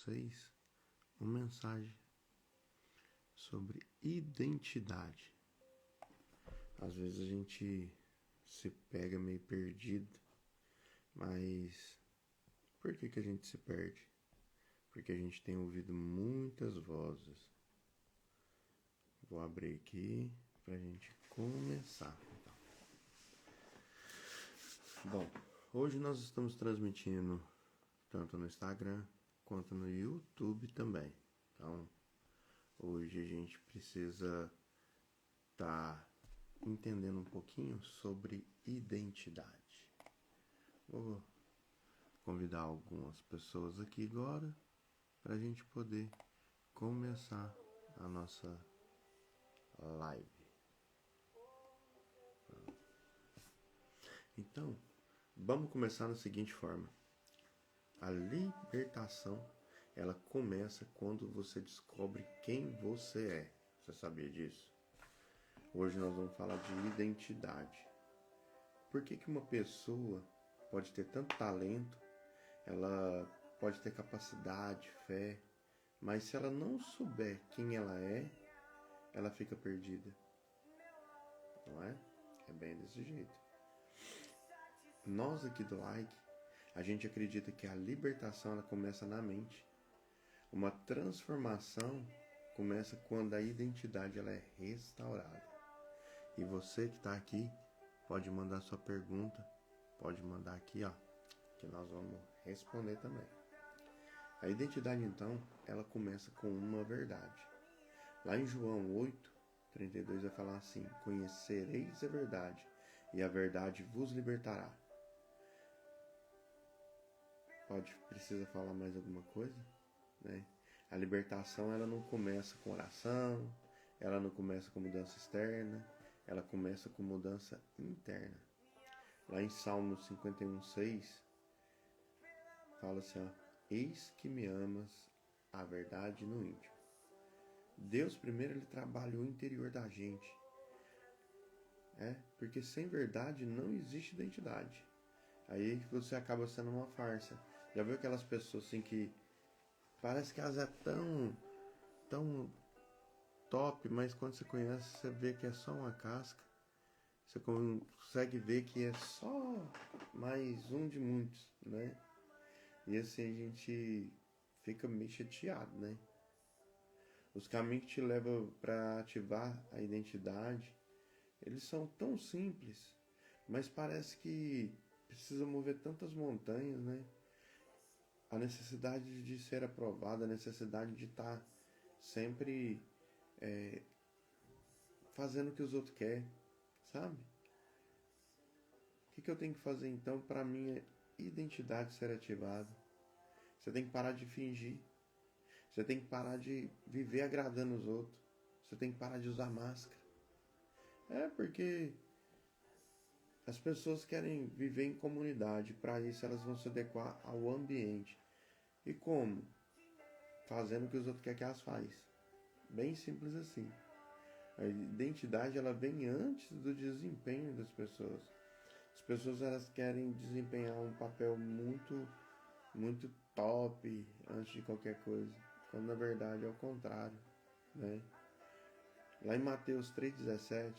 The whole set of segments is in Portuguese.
vocês uma mensagem sobre identidade. Às vezes a gente se pega meio perdido, mas por que a gente se perde? Porque a gente tem ouvido muitas vozes. Vou abrir aqui pra gente começar. Bom, hoje nós estamos transmitindo tanto no Instagram quanto no YouTube também. Então, hoje a gente precisa estar entendendo um pouquinho sobre identidade. Vou convidar algumas pessoas aqui agora para a gente poder começar a nossa live. Então, vamos começar da seguinte forma. A libertação, ela começa quando você descobre quem você é. Você sabia disso? Hoje nós vamos falar de identidade. Por que uma pessoa pode ter tanto talento, ela pode ter capacidade, fé, mas se ela não souber quem ela é, ela fica perdida. Não é? É bem desse jeito. Nós aqui do Like, a gente acredita que a libertação ela começa na mente. Uma transformação começa quando a identidade ela é restaurada. E você que está aqui, pode mandar sua pergunta, pode mandar aqui, ó, que nós vamos responder também. A identidade, então, ela começa com uma verdade. Lá em João 8:32 vai falar assim: conhecereis a verdade, e a verdade vos libertará. Precisa falar mais alguma coisa? Né? A libertação, ela não começa com oração, ela não começa com mudança externa, ela começa com mudança interna. Lá em Salmos 51:6 fala assim, ó: eis que me amas, a verdade no íntimo. Deus primeiro ele trabalha o interior da gente, porque sem verdade não existe identidade. Aí você acaba sendo uma farsa. Já viu aquelas pessoas assim que parece que elas é tão top, mas quando você conhece, você vê que é só uma casca. Você consegue ver que é só mais um de muitos, né? E assim a gente fica meio chateado, né? Os caminhos que te levam para ativar a identidade, eles são tão simples, mas parece que precisa mover tantas montanhas, né? A necessidade de ser aprovado, a necessidade de estar sempre fazendo o que os outros querem, sabe? O que eu tenho que fazer então para minha identidade ser ativada? Você tem que parar de fingir. Você tem que parar de viver agradando os outros. Você tem que parar de usar máscara. Porque as pessoas querem viver em comunidade. Para isso elas vão se adequar ao ambiente. E como? Fazendo o que os outros querem que elas façam. Bem simples assim. A identidade ela vem antes do desempenho das pessoas. As pessoas elas querem desempenhar um papel muito top antes de qualquer coisa, quando na verdade é o contrário, né? Lá em Mateus 3:17,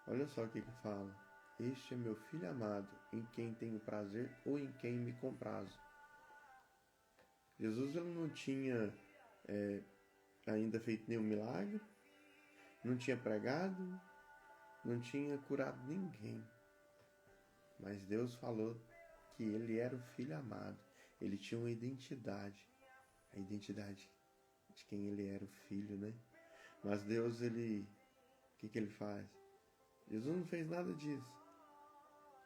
olha só o que fala: este é meu filho amado, em quem tenho prazer ou em quem me comprazo. Jesus ele não tinha ainda feito nenhum milagre, não tinha pregado, não tinha curado ninguém, mas Deus falou que ele era o filho amado. Ele tinha uma identidade, a identidade de quem ele era, o filho, né? Mas Deus, o que ele faz? Jesus não fez nada disso,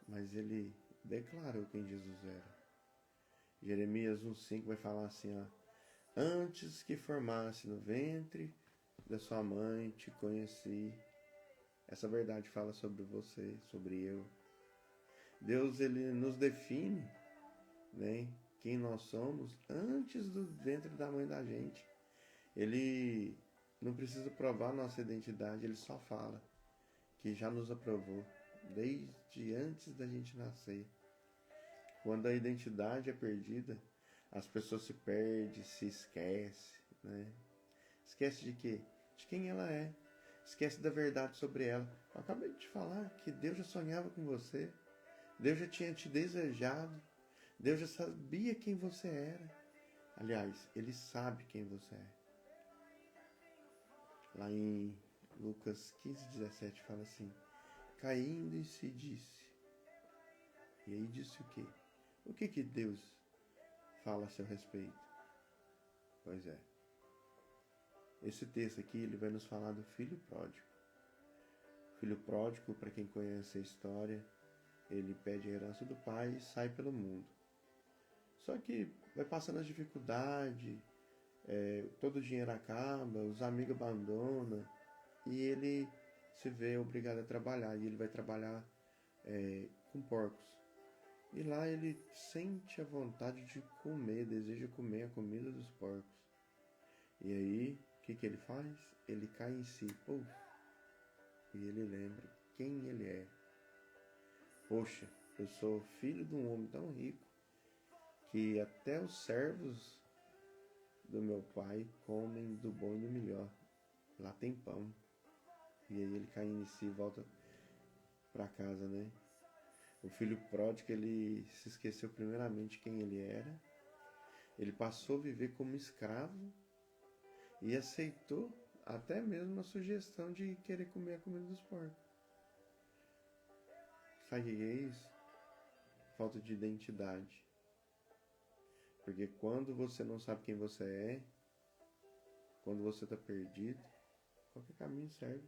mas ele declarou quem Jesus era. Jeremias 1:5 vai falar assim, ó: antes que formasse no ventre da sua mãe, te conheci. Essa verdade fala sobre você, sobre eu. Deus, ele nos define, né? Quem nós somos antes do ventre da mãe da gente. Ele não precisa provar nossa identidade, ele só fala que já nos aprovou desde antes da gente nascer. Quando a identidade é perdida, As pessoas se perdem, se esquecem, né? Esquece de quê? De quem ela é. Esquece da verdade sobre ela. Eu acabei de te falar que Deus já sonhava com você. Deus já tinha te desejado. Deus já sabia quem você era. Aliás, Ele sabe quem você é. Lá em Lucas 15:17 fala assim: caindo e se disse. E aí disse o quê? O que Deus fala a seu respeito? Pois é. Esse texto aqui, ele vai nos falar do filho pródigo. O filho pródigo, para quem conhece a história, ele pede a herança do pai e sai pelo mundo. Só que vai passando as dificuldades, todo o dinheiro acaba, os amigos abandonam e ele se vê obrigado a trabalhar. E ele vai trabalhar com porcos. E lá ele sente a vontade de comer, deseja comer a comida dos porcos. E aí, o que ele faz? Ele cai em si, e ele lembra quem ele é. Poxa, eu sou filho de um homem tão rico que até os servos do meu pai comem do bom e do melhor. Lá tem pão. E aí ele cai em si e volta para casa, né? O filho pródigo, ele se esqueceu primeiramente quem ele era. Ele passou a viver como escravo e aceitou até mesmo a sugestão de querer comer a comida dos porcos. Sabe o que é isso? Falta de identidade. Porque quando você não sabe quem você é, quando você está perdido, qualquer caminho serve.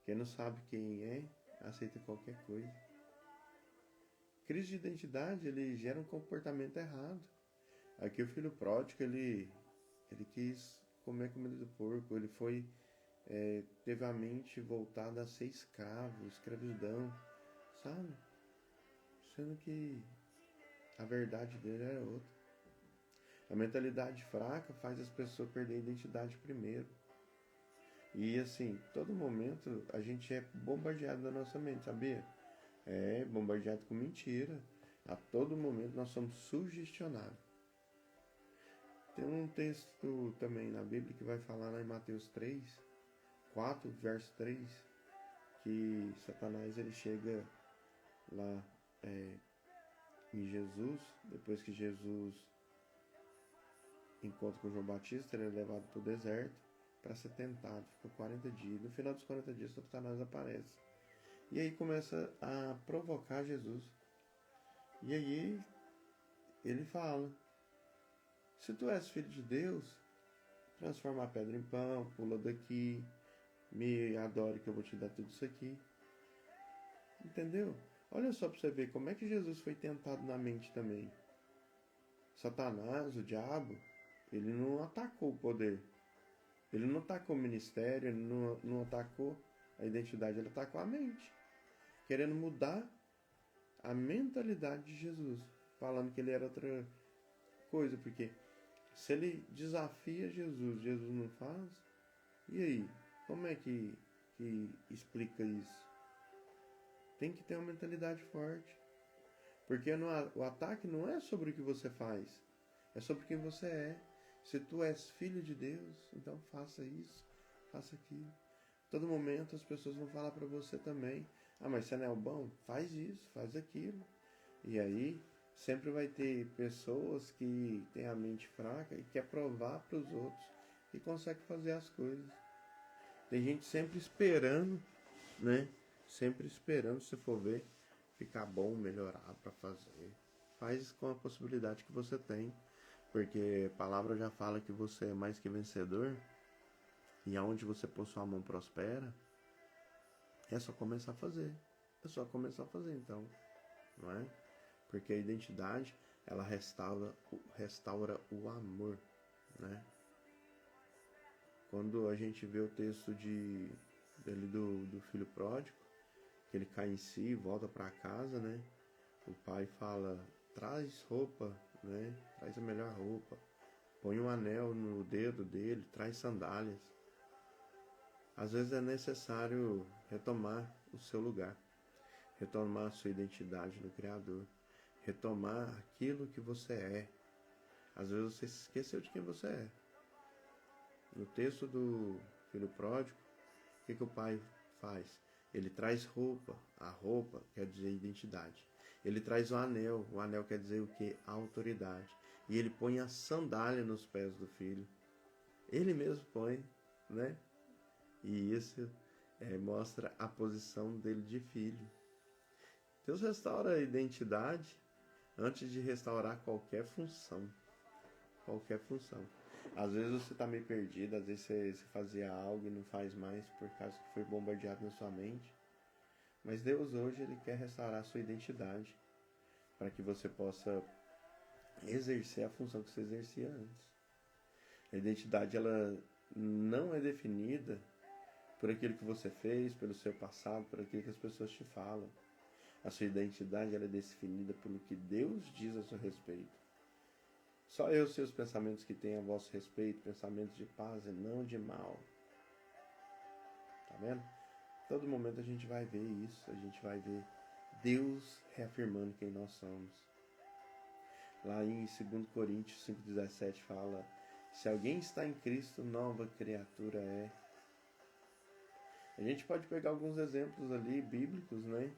Quem não sabe quem é, aceita qualquer coisa. Crise de identidade, ele gera um comportamento errado. Aqui o filho pródigo, ele quis comer a comida do porco, ele teve a mente voltada a ser escravo, escravidão, sabe? Sendo que a verdade dele era outra. A mentalidade fraca faz as pessoas perder a identidade primeiro. E assim, todo momento a gente é bombardeado na nossa mente, sabia? Bombardeado com mentira. A todo momento nós somos sugestionados. Tem um texto também na Bíblia que vai falar lá em Mateus 4, verso 3, que Satanás ele chega lá em Jesus, depois que Jesus encontra com João Batista, ele é levado para o deserto para ser tentado, fica 40 dias. No final dos 40 dias, Satanás aparece. E aí começa a provocar Jesus. E aí ele fala: se tu és filho de Deus, transforma a pedra em pão, pula daqui, me adore que eu vou te dar tudo isso aqui. Entendeu? Olha só para você ver como é que Jesus foi tentado na mente também. Satanás, o diabo, ele não atacou o poder. Ele não atacou o ministério, ele não atacou a identidade, ele atacou a mente. Querendo mudar a mentalidade de Jesus. Falando que ele era outra coisa, porque se ele desafia Jesus, Jesus não faz, e aí? Como é que explica isso? Tem que ter uma mentalidade forte. Porque o ataque não é sobre o que você faz, é sobre quem você é. Se tu és filho de Deus, então faça isso, faça aquilo. Todo momento as pessoas vão falar para você também: ah, mas você não é o bom? Faz isso, faz aquilo. E aí sempre vai ter pessoas que têm a mente fraca e quer provar para os outros que consegue fazer as coisas. Tem gente sempre esperando, né? Sempre esperando, se for ver, ficar bom, melhorar para fazer. Faz com a possibilidade que você tem. Porque a palavra já fala que você é mais que vencedor. E aonde você pôr sua mão prospera, é só começar a fazer. É só começar a fazer então. Não é? Porque a identidade, ela restaura o amor. Né? Quando a gente vê o texto do filho pródigo, que ele cai em si, volta para casa, né? O pai fala: traz roupa, né? Traz a melhor roupa, põe um anel no dedo dele, traz sandálias. Às vezes é necessário retomar o seu lugar, retomar a sua identidade no Criador, retomar aquilo que você é, Às vezes você se esqueceu de quem você é. No texto do filho pródigo, o que o pai faz? Ele traz roupa. A roupa quer dizer identidade. Ele traz o anel quer dizer o que? A autoridade. E ele põe a sandália nos pés do filho. Ele mesmo põe, né? E isso mostra a posição dele de filho. Deus restaura a identidade antes de restaurar qualquer função. Qualquer função. Às vezes você está meio perdido, às vezes você fazia algo e não faz mais por causa que foi bombardeado na sua mente. Mas Deus hoje Ele quer restaurar a sua identidade para que você possa exercer a função que você exercia antes. A identidade ela não é definida por aquilo que você fez, pelo seu passado, por aquilo que as pessoas te falam. A sua identidade ela é definida pelo que Deus diz a seu respeito. Só eu sei os pensamentos que tenho a vosso respeito, pensamentos de paz e não de mal. Tá vendo? Todo momento a gente vai ver isso, a gente vai ver Deus reafirmando quem nós somos. Lá em 2 Coríntios 5,17 fala: se alguém está em Cristo, nova criatura é. A gente pode pegar alguns exemplos ali bíblicos, né?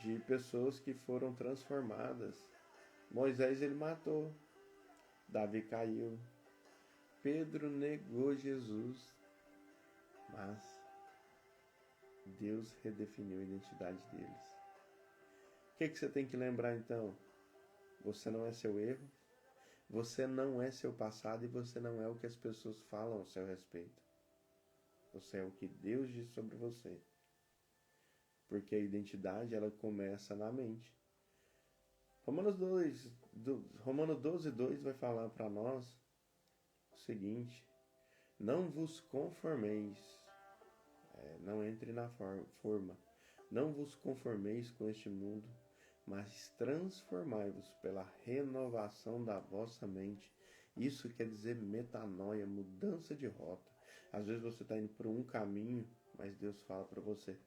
De pessoas que foram transformadas. Moisés ele matou. Davi caiu. Pedro negou Jesus. Mas Deus redefiniu a identidade deles. O que você tem que lembrar então? Você não é seu erro. Você não é seu passado e você não é o que as pessoas falam ao seu respeito. Você é o que Deus diz sobre você. Porque a identidade ela começa na mente. Romanos 12:2 vai falar para nós o seguinte: não vos conformeis, não entre na forma, não vos conformeis com este mundo, mas transformai-vos pela renovação da vossa mente. Isso quer dizer metanoia, mudança de rota. Às vezes você está indo por um caminho, mas Deus fala para você: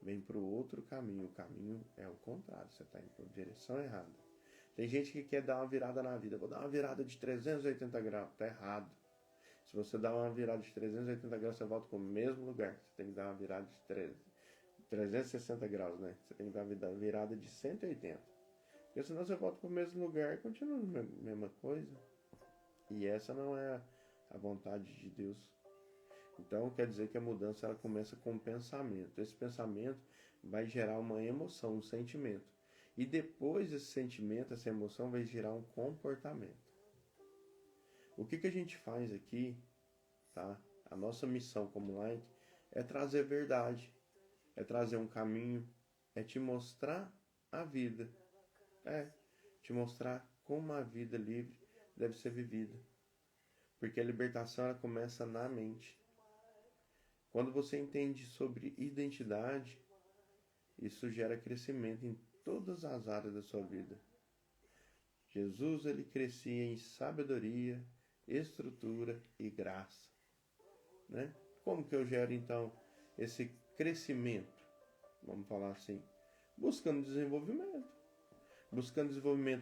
vem para o outro caminho. O caminho é o contrário, você está indo para a direção errada. Tem gente que quer dar uma virada na vida. Vou dar uma virada de 380 graus. Está errado. Se você dá uma virada de 380 graus, você volta para o mesmo lugar. Você tem que dar uma virada de 360 graus, né? Você tem que dar uma virada de 180. Porque senão você volta para o mesmo lugar e continua a mesma coisa. E essa não é a vontade de Deus. Então quer dizer que a mudança ela começa com um pensamento. Esse pensamento vai gerar uma emoção, um sentimento. E depois esse sentimento, essa emoção vai gerar um comportamento. O que a gente faz aqui, tá? A nossa missão como Light é trazer verdade, é trazer um caminho, é te mostrar a vida. Te mostrar como a vida livre deve ser vivida. Porque a libertação ela começa na mente. Quando você entende sobre identidade, isso gera crescimento em todas as áreas da sua vida. Jesus ele crescia em sabedoria, estrutura e graça, né? Como que eu gero então esse crescimento? Vamos falar assim, buscando desenvolvimento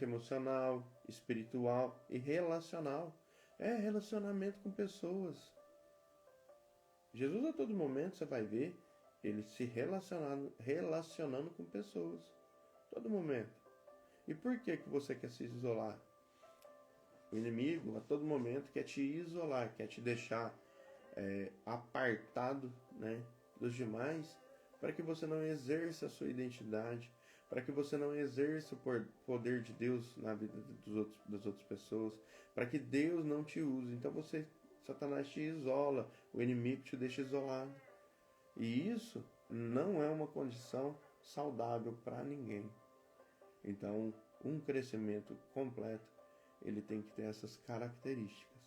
emocional, espiritual e relacional. Relacionamento com pessoas. Jesus a todo momento você vai ver ele se relacionando com pessoas. Todo momento. E por que você quer se isolar? O inimigo a todo momento quer te isolar, quer te deixar apartado, né, dos demais, para que você não exerça a sua identidade, para que você não exerça o poder de Deus na vida das outras pessoas, para que Deus não te use. Então Satanás te isola, o inimigo te deixa isolado. E isso não é uma condição saudável para ninguém. Então, um crescimento completo, ele tem que ter essas características.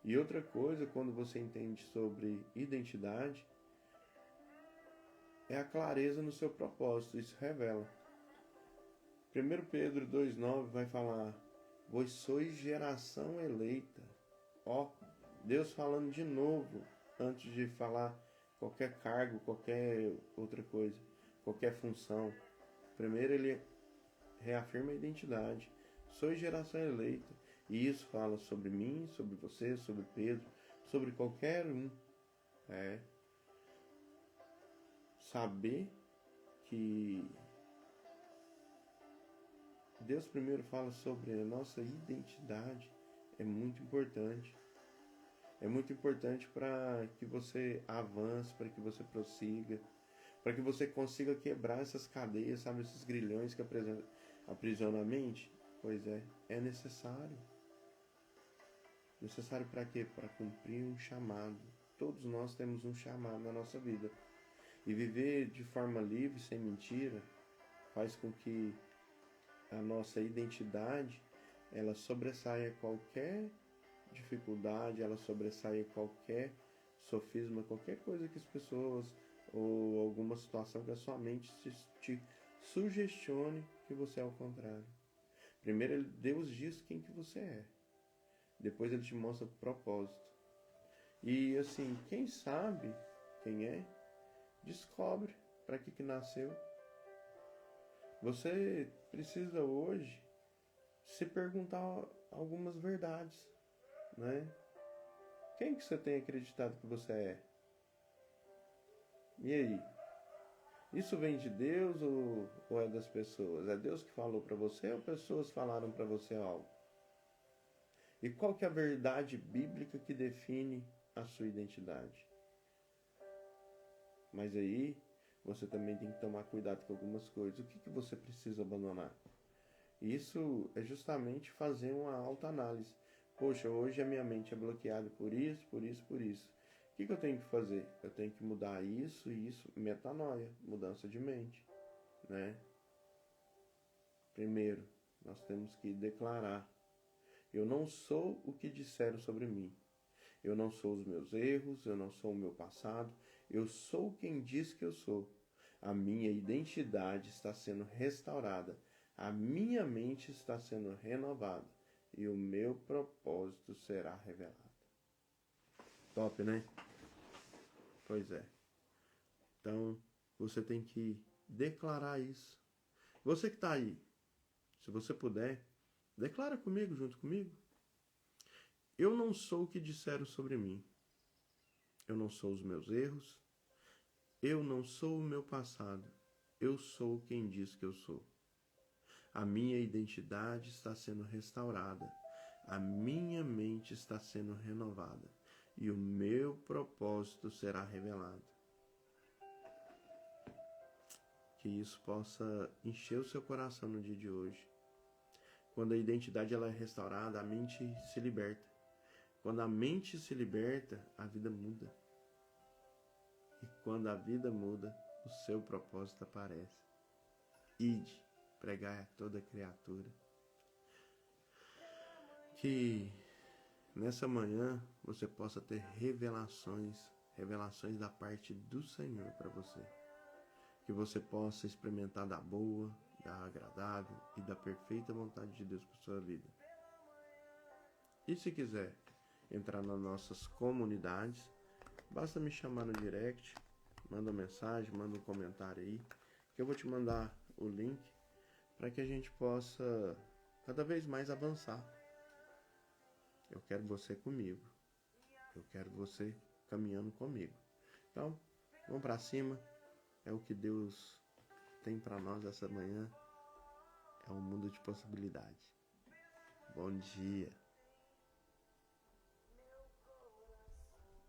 E outra coisa, quando você entende sobre identidade, é a clareza no seu propósito. Isso revela. 1 Pedro 2,9 vai falar: vós sois geração eleita. Deus falando de novo, antes de falar qualquer cargo, qualquer outra coisa, qualquer função. Primeiro ele reafirma a identidade. Sois geração eleita, E isso fala sobre mim, sobre você, sobre Pedro, sobre qualquer um. É saber que Deus primeiro fala sobre a nossa identidade. É muito importante. É muito importante para que você avance, para que você prossiga, para que você consiga quebrar essas cadeias, sabe, esses grilhões que aprisionam a mente. Pois é necessário. Necessário para quê? Para cumprir um chamado. Todos nós temos um chamado na nossa vida. E viver de forma livre, sem mentira, faz com que a nossa identidade ela sobressaia qualquer dificuldade, ela sobressaia qualquer sofisma, qualquer coisa que as pessoas ou alguma situação que a sua mente te sugestione que você é o contrário. Primeiro Deus diz quem que você é. Depois ele te mostra o propósito. E assim, quem sabe quem é, descobre para que nasceu. Você precisa hoje se perguntar algumas verdades, né? Quem que você tem acreditado que você é? E aí? Isso vem de Deus ou é das pessoas? É Deus que falou para você ou pessoas falaram para você algo? E qual que é a verdade bíblica que define a sua identidade? Mas aí você também tem que tomar cuidado com algumas coisas. O que você precisa abandonar? Isso é justamente fazer uma autoanálise. Poxa, hoje a minha mente é bloqueada por isso, por isso, por isso. O que eu tenho que fazer? Eu tenho que mudar isso e isso. Metanoia, mudança de mente, né? Primeiro, nós temos que declarar: eu não sou o que disseram sobre mim. Eu não sou os meus erros, eu não sou o meu passado. Eu sou quem diz que eu sou. A minha identidade está sendo restaurada. A minha mente está sendo renovada. E o meu propósito será revelado. Top, né? Pois é. Então, você tem que declarar isso. Você que está aí, se você puder, declara comigo, junto comigo. Eu não sou o que disseram sobre mim. Eu não sou os meus erros. Eu não sou o meu passado. Eu sou quem diz que eu sou. A minha identidade está sendo restaurada. A minha mente está sendo renovada. E o meu propósito será revelado. Que isso possa encher o seu coração no dia de hoje. Quando a identidade ela é restaurada, a mente se liberta. Quando a mente se liberta, a vida muda. E quando a vida muda, o seu propósito aparece. Ide, pregai a toda criatura. Que nessa manhã você possa ter revelações da parte do Senhor para você. Que você possa experimentar da boa, da agradável e da perfeita vontade de Deus para sua vida. E se quiser entrar nas nossas comunidades, basta me chamar no direct, manda uma mensagem, manda um comentário aí, que eu vou te mandar o link para que a gente possa cada vez mais avançar. Eu quero você comigo. Eu quero você caminhando comigo. Então, vamos para cima. É o que Deus tem para nós essa manhã. É um mundo de possibilidade. Bom dia.